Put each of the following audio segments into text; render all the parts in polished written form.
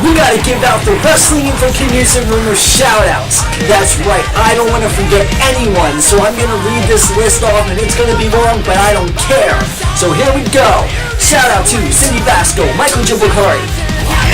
we gotta give out the Wrestling Info News and Rumors shoutouts. That's right, I don't want to forget anyone, so I'm gonna read this list off and it's gonna be long, but I don't care. So here we go. Shout out to Cindy Vasco, Michael Jabukari,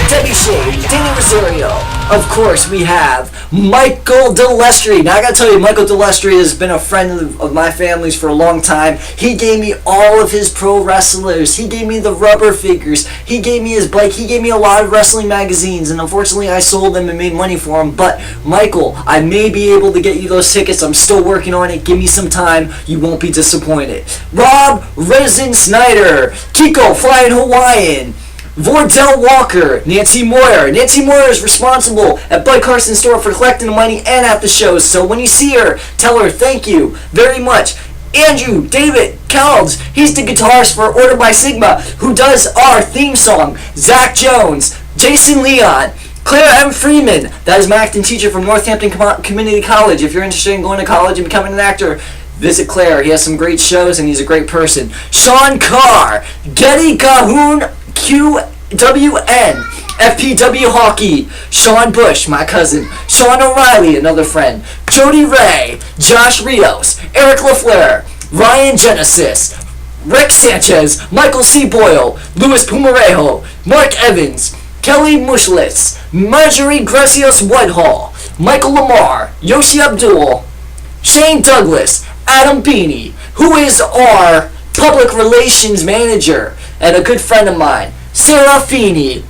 Debbie Shea, Danny Rosario. Of course, we have Michael D'Alestri. Now, I gotta tell you, Michael D'Alestri has been a friend of my family's for a long time. He gave me all of his pro wrestlers. He gave me the rubber figures. He gave me his bike. He gave me a lot of wrestling magazines, and unfortunately, I sold them and made money for him. But, Michael, I may be able to get you those tickets. I'm still working on it. Give me some time. You won't be disappointed. Rob Resin Snyder, Kiko Flying Hawaiian, Vordell Walker, Nancy Moyer. Nancy Moyer is responsible at Bud Carson store for collecting the money and at the shows. So when you see her, tell her thank you very much. Andrew David Calds, he's the guitarist for Order by Sigma, who does our theme song. Zach Jones, Jason Leon, Claire M. Freeman, that is my acting teacher from Northampton Community College. If you're interested in going to college and becoming an actor, visit Claire. He has some great shows and he's a great person. Sean Carr, Getty Cahoon, QWN, FPW Hockey, Sean Bush, my cousin, Sean O'Reilly, another friend, Jody Ray, Josh Rios, Eric LaFleur, Ryan Genesis, Rick Sanchez, Michael C. Boyle, Luis Pumarejo, Mark Evans, Kelly Mushlitz, Marjorie Gracios Whitehall, Michael Lamar, Yoshi Abdul, Shane Douglas, Adam Beanie, who is our public relations manager and a good friend of mine, Sarah Feeney,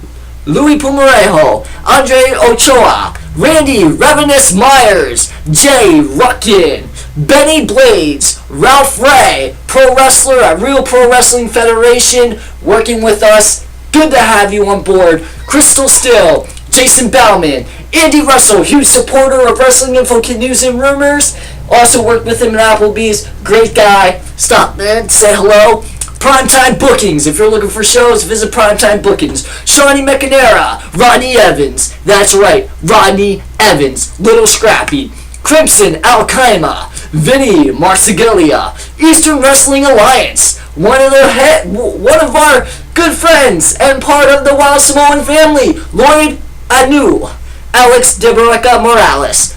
Louis Pumarejo, Andre Ochoa, Randy Ravenous Myers, Jay Ruckin, Benny Blades, Ralph Ray, pro wrestler at Real Pro Wrestling Federation, working with us. Good to have you on board. Crystal Still, Jason Bauman, Andy Russell, huge supporter of Wrestling Info News and Rumors. Also worked with him at Applebee's. Great guy. Stop, man. Say hello. Primetime Bookings. If you're looking for shows, visit Primetime Bookings. Shawnee McNamara, Rodney Evans. That's right, Rodney Evans. Little Scrappy. Crimson Alkaima, Vinny Marsiglia, Eastern Wrestling Alliance. One of our good friends and part of the Wild Samoan family, Lloyd Anu, Alex Deboreka Morales,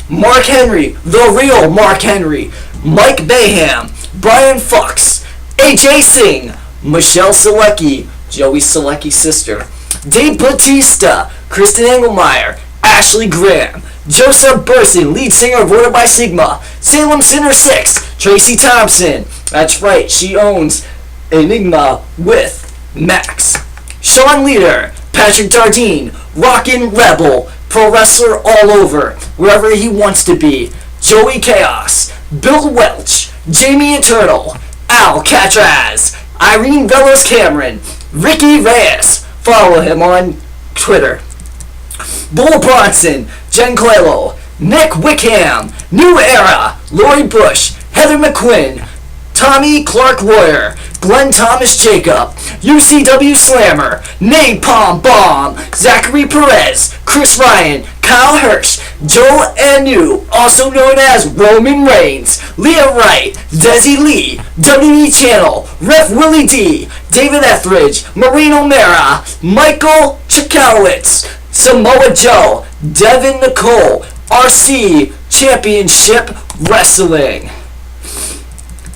Mark Henry, the real Mark Henry, Mike Bayham, Brian Fox, AJ Singh, Michelle Selecki, Joey Selecki's sister, Dave Batista, Kristen Engelmeyer, Ashley Graham, Joseph Burson, lead singer of Order by Sigma, Salem Sinner 6, Tracy Thompson, that's right, she owns Enigma with Max, Sean Leader, Patrick Dardine, Rockin' Rebel, pro wrestler all over, wherever he wants to be, Joey Chaos, Bill Welch, Jamie Eternal, Al Catraz, Irene Velos Cameron, Ricky Reyes, follow him on Twitter, Bull Bronson, Jen Coelho, Nick Wickham, New Era, Lori Bush, Heather McQuinn, Tommy Clark Royer, Glenn Thomas Jacob, UCW Slammer, Napalm Bomb, Zachary Perez, Chris Ryan, Kyle Hirsch, Joe Anu, also known as Roman Reigns, Leah Wright, Desi Lee, WWE Channel, Ref Willie D, David Etheridge, Maureen O'Mara, Michael Chikowitz, Samoa Joe, Devin Nicole, RC Championship Wrestling,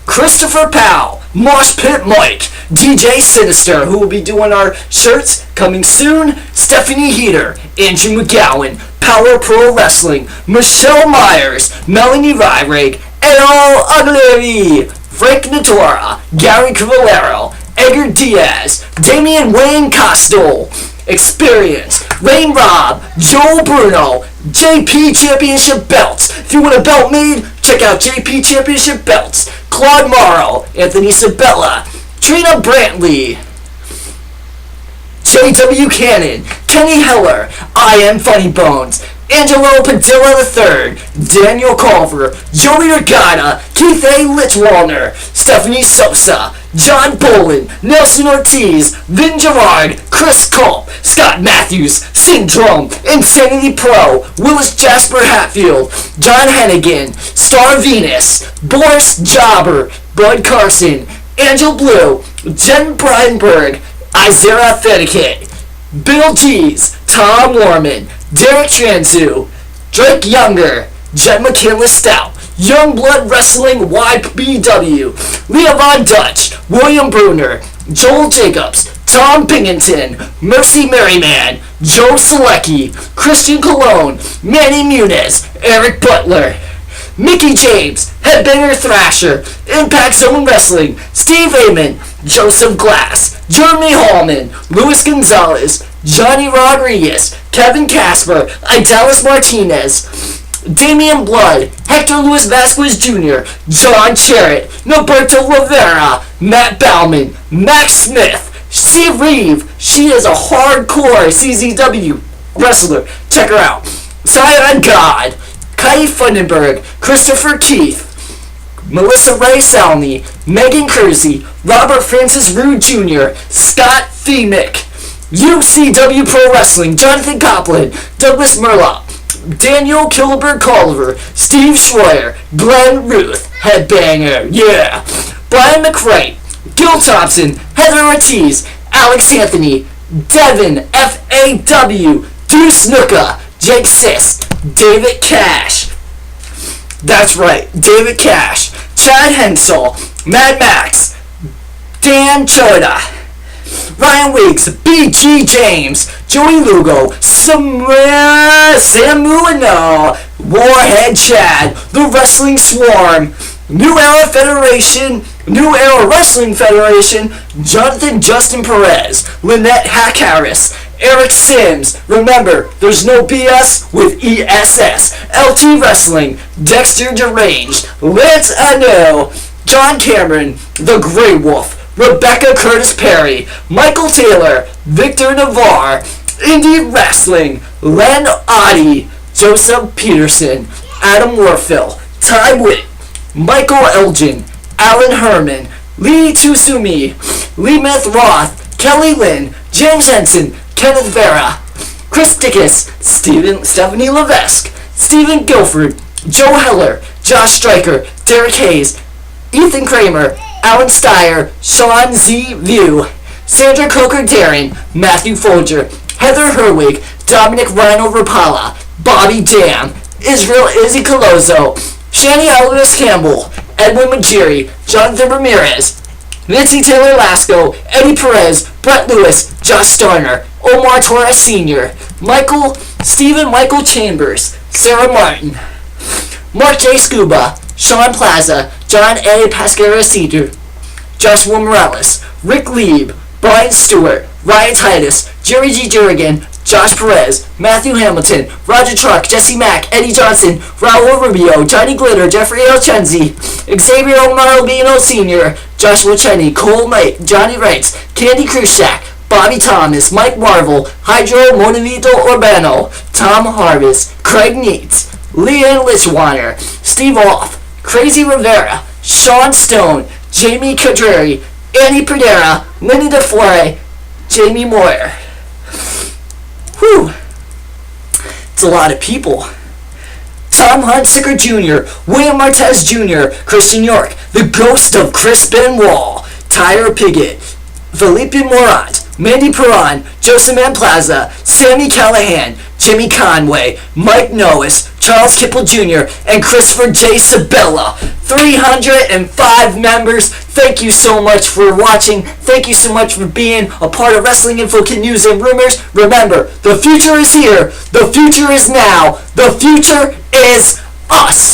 Christopher Powell, Mosh Pit Mike, DJ Sinister, who will be doing our shirts coming soon, Stephanie Heater, Andrew McGowan, Power Pro Wrestling, Michelle Myers, Melanie Ryrig, Errol Uglery, Frank Natora, Gary Cavallero, Edgar Diaz, Damian Wayne Costal, Experience, Rain Rob, Joel Bruno, JP Championship Belts. If you want a belt made, check out JP Championship Belts. Claude Morrow, Anthony Sabella, Trina Brantley, J.W. Cannon, Kenny Heller, I Am Funny Bones, Angelo Padilla III, Daniel Culver, Joey Regatta, Keith A. Litchwalner, Stephanie Sosa, John Bolin, Nelson Ortiz, Vin Gerard, Chris Culp, Scott Matthews, Syndrome, Insanity Pro, Willis Jasper Hatfield, John Hennigan, Star Venus, Boris Jobber, Bud Carson, Angel Blue, Jen Bridenberg, Isaiah Fedicate, Bill Cheese, Tom Warman, Derek Transu, Drake Younger, Jen McKinless Stout, Youngblood Wrestling YBW, Leon Dutch, William Bruner, Joel Jacobs, Tom Pingington, Mercy Merryman, Joe Selecki, Christian Colon, Manny Muniz, Eric Butler, Mickey James, Headbanger Thrasher, Impact Zone Wrestling, Steve Heyman, Joseph Glass, Jeremy Hallman, Luis Gonzalez, Johnny Rodriguez, Kevin Casper, Idalis Martinez, Damian Blood, Hector Luis Vasquez Jr., John Jarrett, Norberto Rivera, Matt Bauman, Max Smith, Steve Reeve. She is a hardcore CZW wrestler. Check her out. Zion God, Kai Fundenberg, Christopher Keith, Melissa Ray Salney, Megan Kersey, Robert Francis Rude Jr., Scott Themick, UCW Pro Wrestling, Jonathan Copeland, Douglas Murlock, Daniel Kilberg Culver, Steve Schroyer, Glenn Ruth, Headbanger, yeah, Brian McRae, Gil Thompson, Heather Ortiz, Alex Anthony, Devin FAW, Deuce Nuka, Jake Sis, David Cash. That's right, David Cash, Chad Hensel, Mad Max, Dan Choda, Ryan Weeks, BG James, Joey Lugo, Sam Muino, Warhead Chad, The Wrestling Swarm, New Era Federation, New Era Wrestling Federation, Jonathan Justin Perez, Lynette Hack Harris, Eric Sims. Remember, there's no BS with ESS. LT Wrestling, Dexter Deranged, Lance Ano, John Cameron, The Grey Wolf, Rebecca Curtis Perry, Michael Taylor, Victor Navarre, Indie Wrestling, Len Oddie, Joseph Peterson, Adam Warfill, Ty Witt, Michael Elgin, Alan Herman, Lee Tusumi, Lee Meth Roth, Kelly Lynn, James Henson, Kenneth Vera, Chris Dickus, Stephanie Levesque, Stephen Guilford, Joe Heller, Josh Stryker, Derek Hayes, Ethan Kramer, Alan Steyer, Sean Z. View, Sandra Coker Darren, Matthew Folger, Heather Herwig, Dominic Rhino Rapala, Bobby Jam, Israel Izzy Colozo, Shani Elvis Campbell, Edwin Majiri, Jonathan Ramirez, Nancy Taylor Lasco, Eddie Perez, Brett Lewis, Josh Starner, Omar Torres Sr., Stephen Michael Chambers, Sarah Martin, Mark J. Scuba, Sean Plaza, John A. Pasquera Cedar, Joshua Morales, Rick Lieb, Brian Stewart, Ryan Titus, Jerry G. Jurgen, Josh Perez, Matthew Hamilton, Roger Truck, Jesse Mack, Eddie Johnson, Raul Rubio, Johnny Glitter, Jeffrey L. Chenzi, Xavier Marlbino Sr., Joshua Cheney, Cole Knight, Johnny Wrights, Candy Krushak, Bobby Thomas, Mike Marvel, Hydro Monavito Urbano, Tom Harvest, Craig Neitz, Leanne Lichweiner, Steve Off, Crazy Rivera, Sean Stone, Jamie Cadreri, Annie Perdera, Lenny DeFlore, Jamie Moyer. Whew. It's a lot of people. Tom Hunsicker Jr., William Martez Jr., Christian York, the ghost of Chris Benoit, Tyler Piggott, Felipe Morant, Mandy Perron, Joseph Plaza, Sammy Callahan, Jimmy Conway, Mike Noes, Charles Kipple Jr., and Christopher J. Sabella. 305 members. Thank you so much for watching. Thank you so much for being a part of Wrestling Info, News, and Rumors. Remember, the future is here. The future is now. The future is us.